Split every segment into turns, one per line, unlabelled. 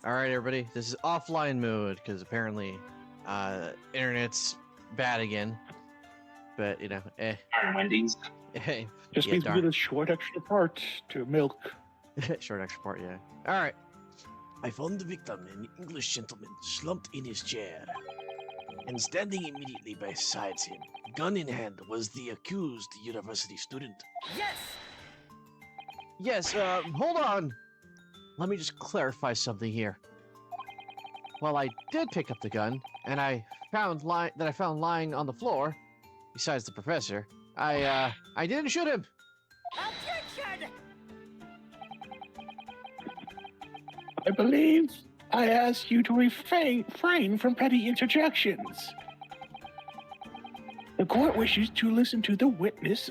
All right, everybody. This is offline mode because apparently, internet's bad again. But
Darn Wendy's.
Just means we get a short extra part to milk.
Short extra part, yeah. All right. I found the victim, an English gentleman, slumped in his chair, and standing immediately beside him, gun in hand, was the accused university student.
Yes!
Yes. Hold on. Let me just clarify something here. While I did pick up the gun, and I found lying on the floor, besides the professor, I didn't shoot him.
Objection!
I believe I asked you to refrain from petty interjections. The court wishes to listen to the witness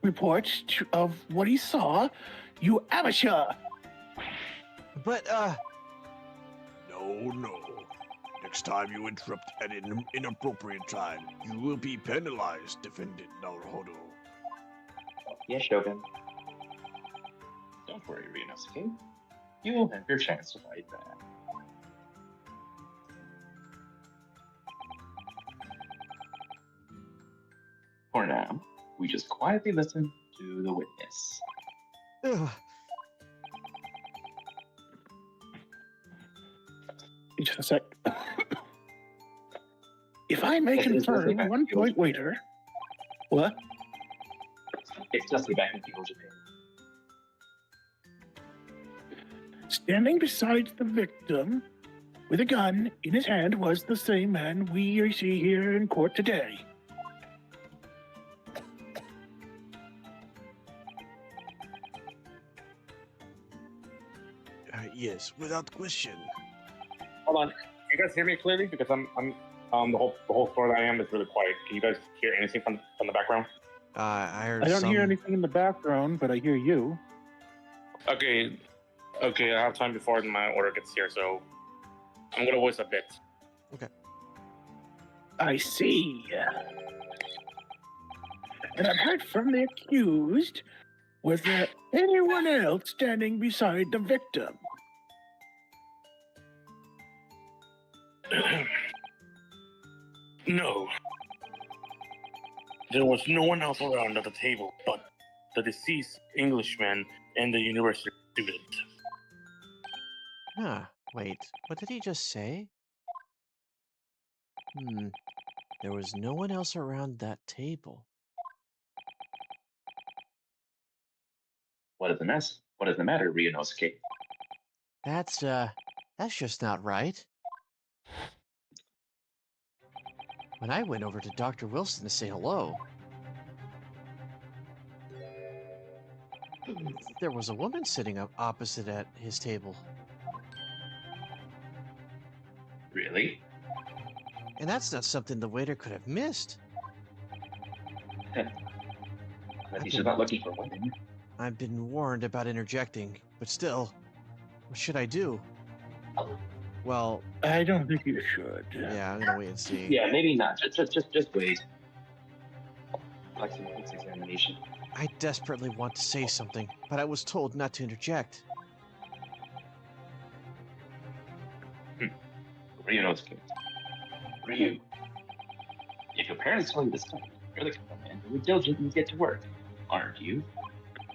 reports of what he saw. You amateur!
But,
No. Next time you interrupt at an inappropriate time, you will be penalized, Defendant Naruhodo.
Yes, Shogun. Don't worry, Ryunosuke. You will have your chance to fight back. For now, we just quietly listen to the witness.
ugh.
Just a sec. If I may confirm, 1 point waiter. What?
It's Dusty back in Feudal Japan.
Standing beside the victim with a gun in his hand was the same man we see here in court today.
Yes, without question.
Hold on. Can you guys hear me clearly? Because I'm the whole floor that I am is really quiet. Can you guys hear anything from the background?
I heard
I don't
some...
hear anything in the background, but I hear you.
Okay, I have time before my order gets here, so I'm gonna voice a bit.
I see. And I've heard from the accused. Was there anyone else standing beside the victim?
No. There was no one else around at the table but the deceased Englishman and the university student.
Huh. Wait, what did he just say? There was no one else around that table.
What is the matter, Ryunosuke?
That's just not right. When I went over to Dr. Wilson to say hello, there was a woman sitting up opposite at his table.
Really?
And that's not something the waiter could have missed.
At least you're not looking for women.
I've been warned about interjecting, but still, what should I do?
Oh.
Well,
I don't think you should.
yeah, I'm gonna wait and see.
Yeah, maybe not. Just wait. Like some examination.
I desperately want to say something, but I was told not to interject.
Ryunosuke. Ryu. If your parents told you this time, you're the kind of man who would diligently get to work, aren't you?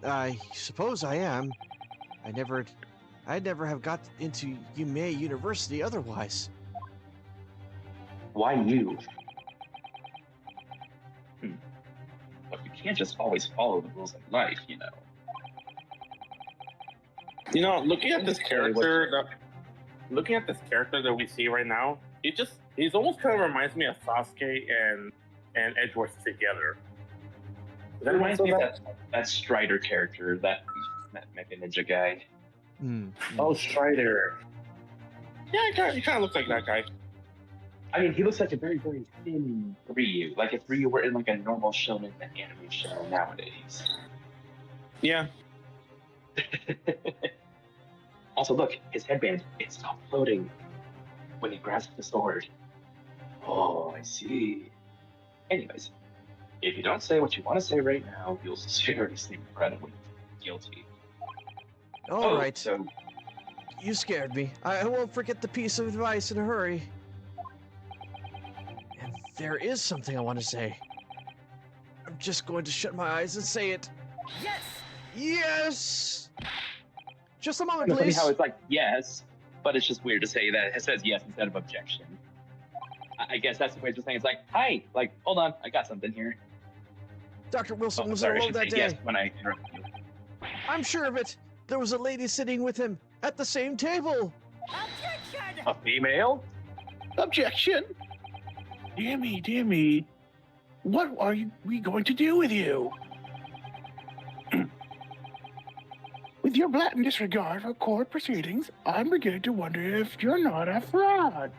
I suppose I am. I'd never have got into Kamehameha University otherwise.
Why you? But you can't just always follow the rules of life, you know.
You know, looking at this character that we see right now, he's almost kind of reminds me of Sasuke and Edgeworth together.
That reminds me of that Strider character, that Mecha Ninja guy.
Oh, Strider. Yeah, he kind of looks like that guy.
I mean, he looks like a very, very thin Ryu. Like if Ryu were in like a normal shonen anime show nowadays.
Yeah.
Also, look, his headband, it stopped floating when he grasped the sword. Oh, I see. Anyways, if you don't say what you want to say right now, you'll seriously regret it when you're guilty.
All right.
So,
You scared me. I won't forget the piece of advice in a hurry. And there is something I want to say. I'm just going to shut my eyes and say it.
Yes!
Yes! Just a moment,
It's funny
please.
how it's like yes, but it's just weird to say that it says yes instead of objection. I guess that's the way it's saying it's like, hi, like, hold on, I got something here.
Dr. Wilson
Oh,
was
sorry, I
alone
should
that
say yes
day.
when I interrupt you.
I'm sure of it. There was a lady sitting with him at the same table.
Objection!
A female?
Objection! Dear me. What are we going to do with you? With your blatant disregard for court proceedings, I'm beginning to wonder if you're not a fraud.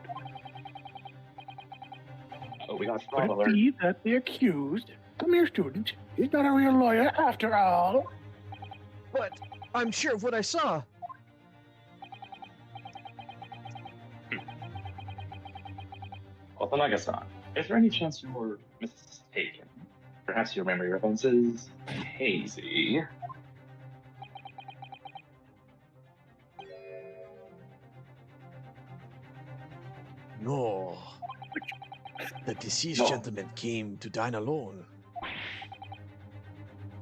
Oh, we got a
Could
fraud
it
alert.
be that the accused, a mere student, is not a real lawyer after all?
But I'm sure of what I saw.
Well, Tanaka-san, is there any chance you were mistaken? Perhaps your memory of events is hazy.
No. The deceased
No.
gentleman came to dine alone.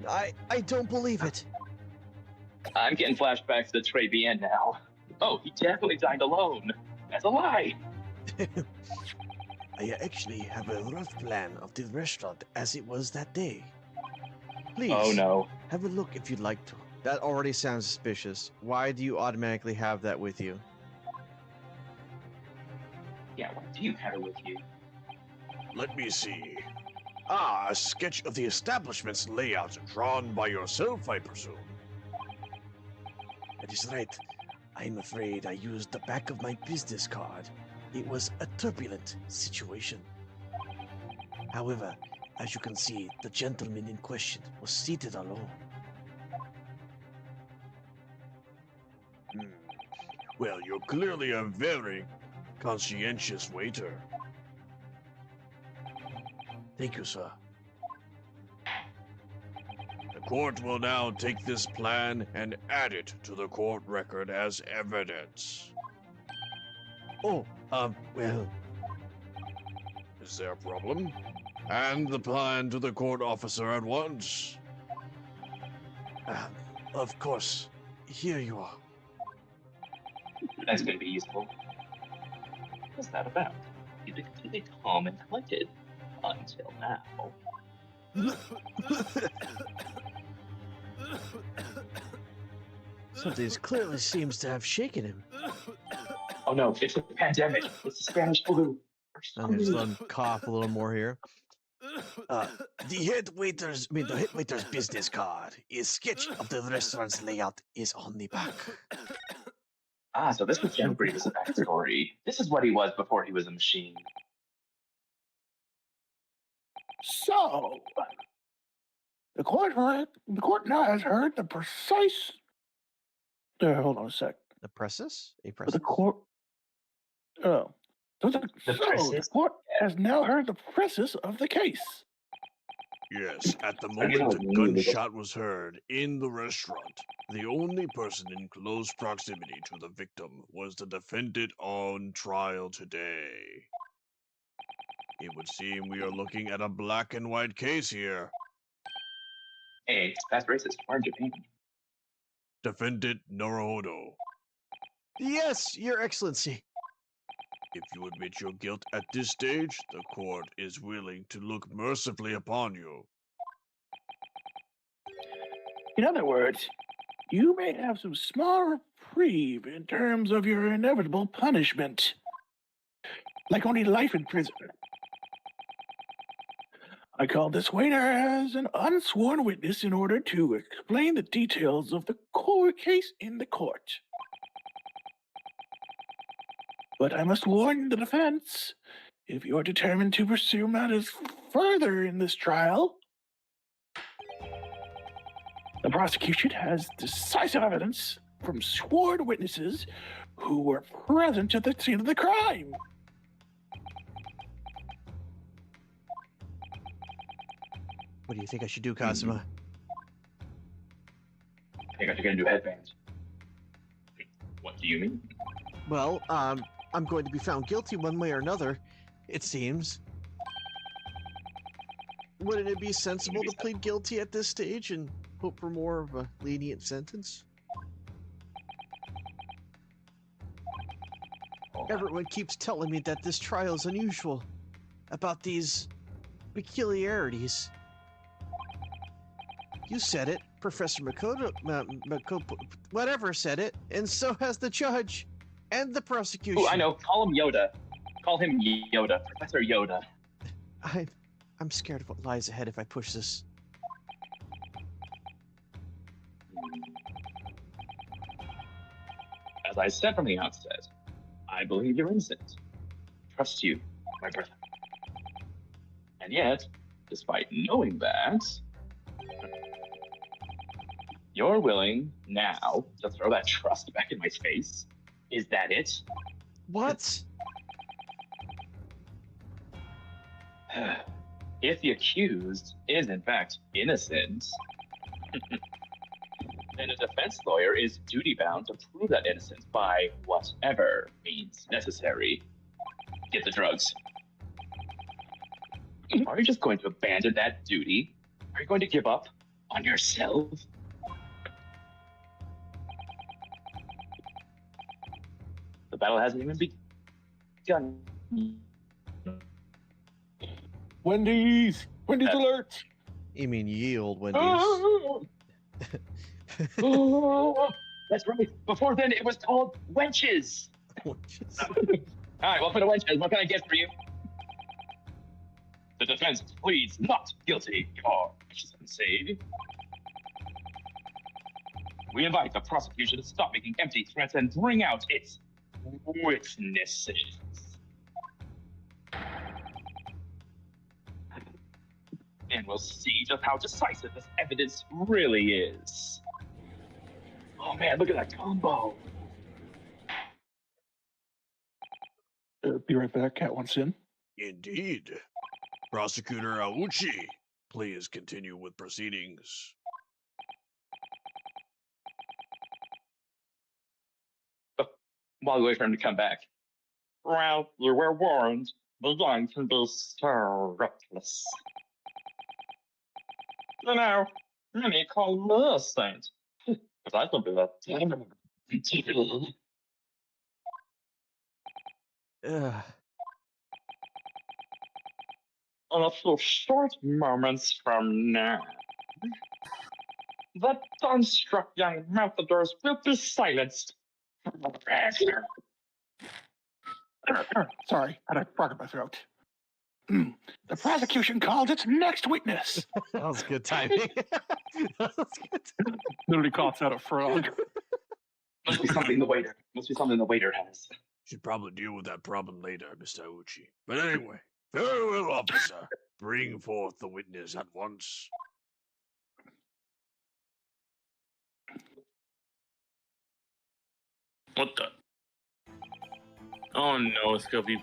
I don't believe it.
I'm getting flashbacks to Trey Bien now. Oh, he definitely dined alone. That's a lie.
I actually have a rough plan of the restaurant as it was that day. Please,
Oh no.
have a look if you'd like to. That already sounds suspicious. Why do you automatically have that with you?
Yeah, why do you have it with you?
Let me see. Ah, a sketch of the establishment's layout drawn by yourself, I presume.
That is right. I'm afraid I used the back of my business card. It was a turbulent situation. However, as you can see, the gentleman in question was seated alone.
Well, you're clearly a very conscientious waiter.
Thank you, sir.
The court will now take this plan and add it to the court record as evidence.
Oh, well,
Is there a problem? Hand the plan to the court officer at once.
of course. Here you are.
That's going to be useful. What's that about? You've been completely calm and collected until now.
Something clearly seems to have shaken him.
Oh no, it's the pandemic. It's the Spanish flu.
I'm just going to cough a little more here. The head waiter's business card is sketch of the restaurant's layout is on the back.
Ah, so this was Jen Breed's backstory. This is what he was before he was a machine.
So, the court now has heard the precise. Hold on a sec.
The presses? A
The
presses?
court. Oh. The
presses?
court has now heard the precis of the case.
Yes, at the
I mean,
moment
like,
a
really
gunshot was heard in the restaurant, the only person in close proximity to the victim was the defendant on trial today. It would seem we are looking at a black and white case here.
Hey, that's racist. We're in Japan.
Defendant Naruhodo,
Yes, Your Excellency.
if you admit your guilt at this stage, the court is willing to look mercifully upon you.
In other words, you may have some small reprieve in terms of your inevitable punishment, like only life in prison. I called this waiter as an unsworn witness in order to explain the details of the court case in the court. But I must warn the defense, if you are determined to pursue matters further in this trial, the prosecution has decisive evidence from sworn witnesses who were present at the scene of the crime.
What do you think I should do, Kazuma?
I think I'm gonna do headbands. What do do you mean?
Well, I'm going to be found guilty one way or another, it seems. Wouldn't it be sensible to plead guilty at this stage and hope for more of a lenient sentence? Everyone keeps telling me that this trial is unusual, about these peculiarities. You said it, Professor Makoto, whatever said it, and so has the judge and the prosecution.
Oh, I know. Call him Yoda. Call him Yoda. Professor Yoda.
I'm scared of what lies ahead if I push this.
As I said from the outset, I believe you're innocent. Trust you, my brother. And yet, despite knowing that, you're willing now to throw that trust back in my face. Is that it?
What?
If the accused is in fact innocent, then a defense lawyer is duty-bound to prove that innocence by whatever means necessary. Get the drugs. Are you just going to abandon that duty? Are you going to give up on yourself? The battle hasn't even begun.
Wendy's! Wendy's alert!
You mean ye old Wendy's?
Oh, that's right. Before then, it was called wenches. All right, well, for the wenches, what can I get for you? The defense pleads not guilty, or I should say. We invite the prosecution to stop making empty threats and bring out its witnesses. And we'll see just how decisive this evidence really is. Oh man, look at that combo.
Be right back. Cat wants in.
Indeed. Prosecutor Auchi, please continue with proceedings.
While we wait for him to come back. Well, you were warned. The young can be so reckless. You know, many call me a saint. But I can be a devil.
Ugh.
In a few short moments from now, that dumbstruck young matadors will be silenced.
Sorry, I had a frog in my throat. The prosecution called its next witness.
That was good timing. That was good timing.
Literally coughs out a frog.
Must be something the waiter has.
Should probably deal with that problem later, Mr. Auchi. But anyway, very well, officer. Bring forth the witness at once.
What the? Oh no, it's gonna be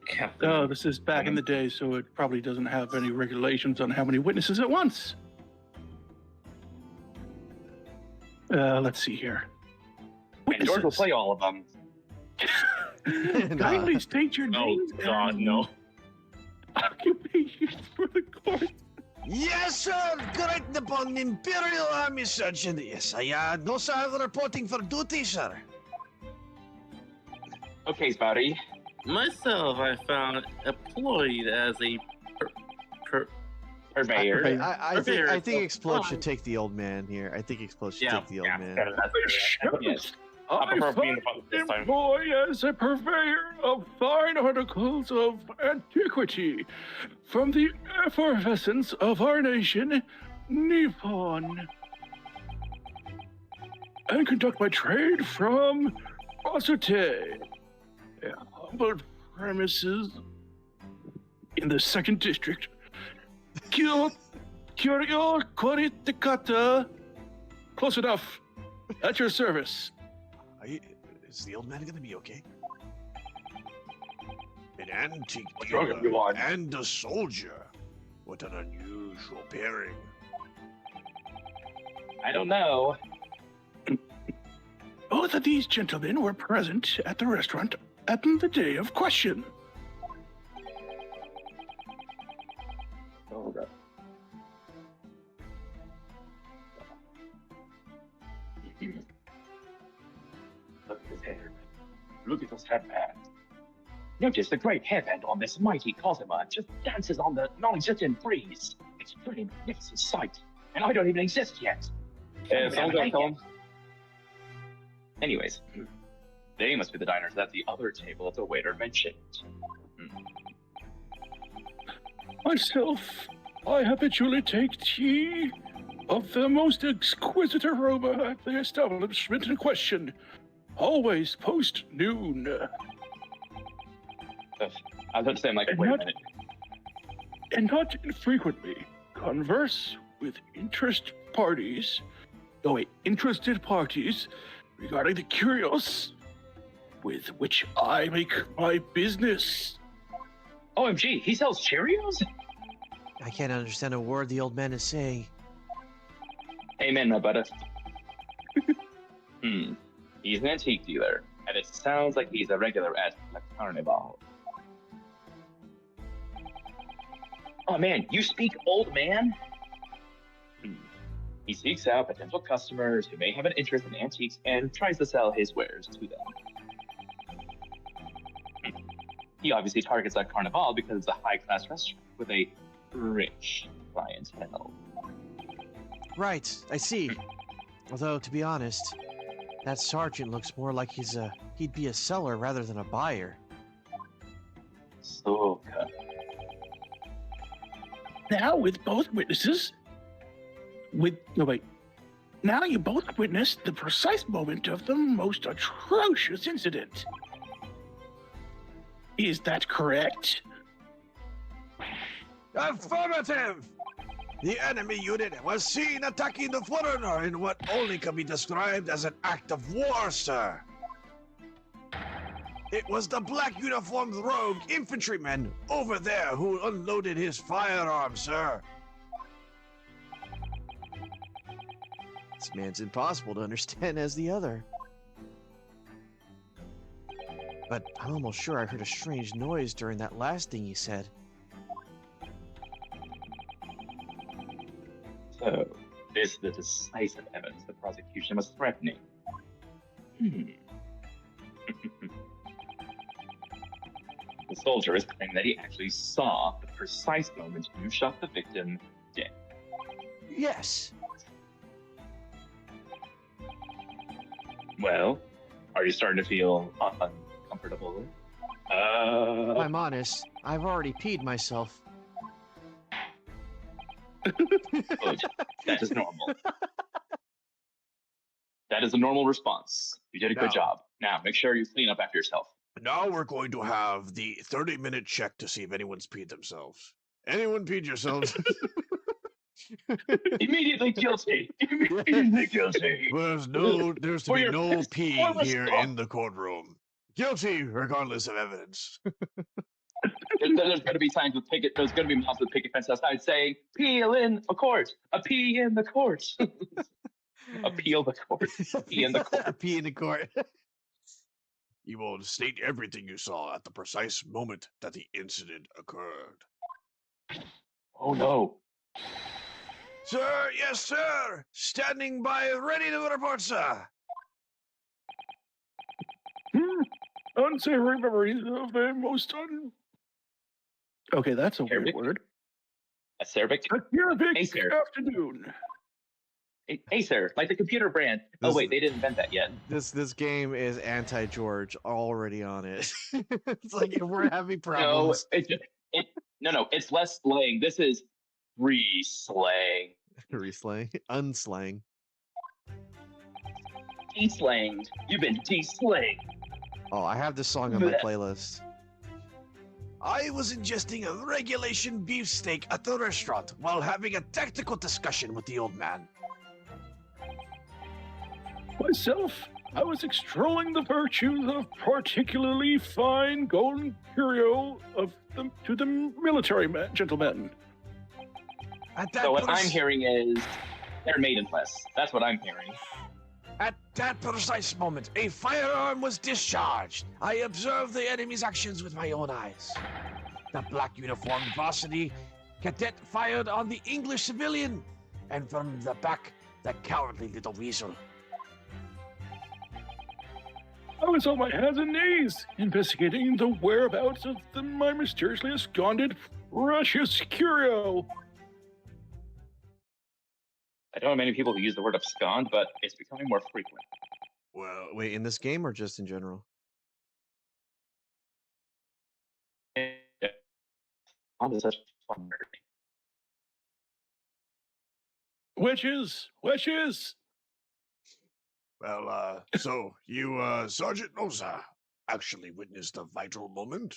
Captain.
Oh, this is back in the day, so it probably doesn't have any regulations on how many witnesses at once. Let's see here.
And George will play all of them.
Kindly state your
Oh
names
God,
and
no.
occupations for the court.
Yes, sir. Correct upon Imperial Army Sergeant. Yes, I no sir, reporting for duty, sir.
Okay, Spouty.
Myself, I found employed as a
Purveyor.
Purveyor.
I think Explode should take the old man here. I think Explode should take the old man.
Yes.
I prefer being
find
the boss this time.
employed as a purveyor of fine articles of antiquity from the effervescence of our nation, Nippon, and conduct my trade from Osute, humble premises in the 2nd District. Kyo Koritakata. Close enough. At your service.
Is the old man gonna be okay? An antique
What's wrong,
dealer
everyone?
and a soldier. What an unusual pairing.
I don't know.
both of these gentlemen were present at the restaurant at the day of question.
Oh, God. Look at his hair. Look at this headband. Notice the great hairband on this mighty Cosima just dances on the non-existent breeze. It's a pretty magnificent sight, and I don't even exist yet.
Someone's gonna tell him.
Anyways, they must be the diners at the other table that the waiter mentioned.
Myself, I habitually take tea of the most exquisite aroma at the establishment in question, always post-noon.
I was about to say, I'm like, wait a minute.
And not infrequently converse with interested parties regarding the curios with which I make my business.
OMG, he sells Cheerios?
I can't understand a word the old man is saying.
Amen, my butter. He's an antique dealer, and it sounds like he's a regular at the Carnival. Oh man, you speak old man? He seeks out potential customers who may have an interest in antiques and tries to sell his wares to them. He obviously targets that Carnival because it's a high-class restaurant with a rich clientele.
Right, I see. Although, to be honest, that sergeant looks more like he'd be a seller rather than a buyer.
So,
Now with both witnesses, now you both witnessed the precise moment of the most atrocious incident. Is that correct?
Affirmative! The enemy unit was seen attacking the foreigner in what only can be described as an act of war, sir. It was the black uniformed rogue infantryman over there who unloaded his firearm, sir.
This man's impossible to understand as the other. But I'm almost sure I heard a strange noise during that last thing he said.
So, this is the decisive evidence the prosecution was threatening. The soldier is claiming that he actually saw the precise moment you shot the victim dead.
Yes.
Well, are you starting to feel uncomfortable?
I'm honest, I've already peed myself.
Good. That is normal. That is a normal response. You did a good
No.
job. Now, make sure you clean up after yourself.
Now we're going to have the 30-minute check to see if anyone's peed themselves. Anyone peed yourselves?
Immediately guilty. Immediately guilty.
There's to
For
be
your
no
best
peeing
performance,
here
Doc.
in the courtroom. Guilty, regardless of evidence.
There's going to be signs with picket. There's going to be mouths with picket fence outside saying, "Peel in a court. A pee in the court. Appeal the court. Pee in the court."
Pee in the court.
You will state everything you saw at the precise moment that the incident occurred.
Oh no.
Sir, yes, sir. Standing by, ready to report, sir.
Unsavory memories of the most Okay, that's a weird
Arabic?
word.
Acerbic.
Arabic
Acer.
afternoon.
Acer, like the computer brand. Oh wait, they didn't invent that yet.
This game is anti-George already on it. It's like if we're having
No,
problems.
no, it's less slang. This is re-slang.
Reslang. Unslang.
De-slanged. You've been de-slanged.
Oh, I have this song on my
Blech.
playlist.
I was ingesting a regulation beefsteak at the restaurant while having a technical discussion with the old man.
Myself, I was extolling the virtues of particularly fine golden curio to the military gentlemen.
At that
So what
pers-
I'm hearing is they're maidenless. That's what I'm hearing.
At that precise moment, a firearm was discharged. I observed the enemy's actions with my own eyes. The black uniformed varsity cadet fired on the English civilian, and from the back, the cowardly little weasel.
I was on my hands and knees investigating the whereabouts of my mysteriously absconded precious curio.
I don't know many people who use the word abscond, but it's becoming more frequent.
Well,
Wait, in this game or just in general?
Abscond is such a fun word.
Witches! Witches!
so you, Sergeant Nosa, actually witnessed a vital moment?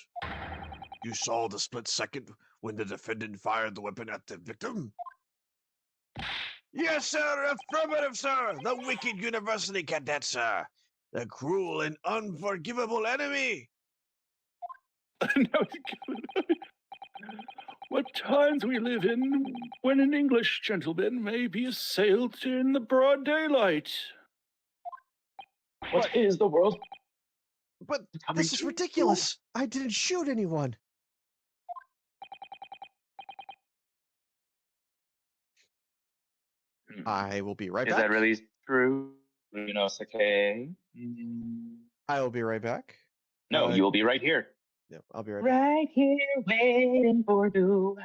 You saw the split second when the defendant fired the weapon at the victim? Yes, sir, affirmative, sir. The wicked university cadet, sir. The cruel and unforgivable enemy.
What times we live in when an English gentleman may be assailed in the broad daylight.
What is the world?
But
Coming
this is
to-
ridiculous. I didn't shoot anyone. I will be right
Is
back.
that really true? You know, Sake?
I will be right back.
No, you will be right here.
Yeah, I'll be right back.
Right here, waiting for you.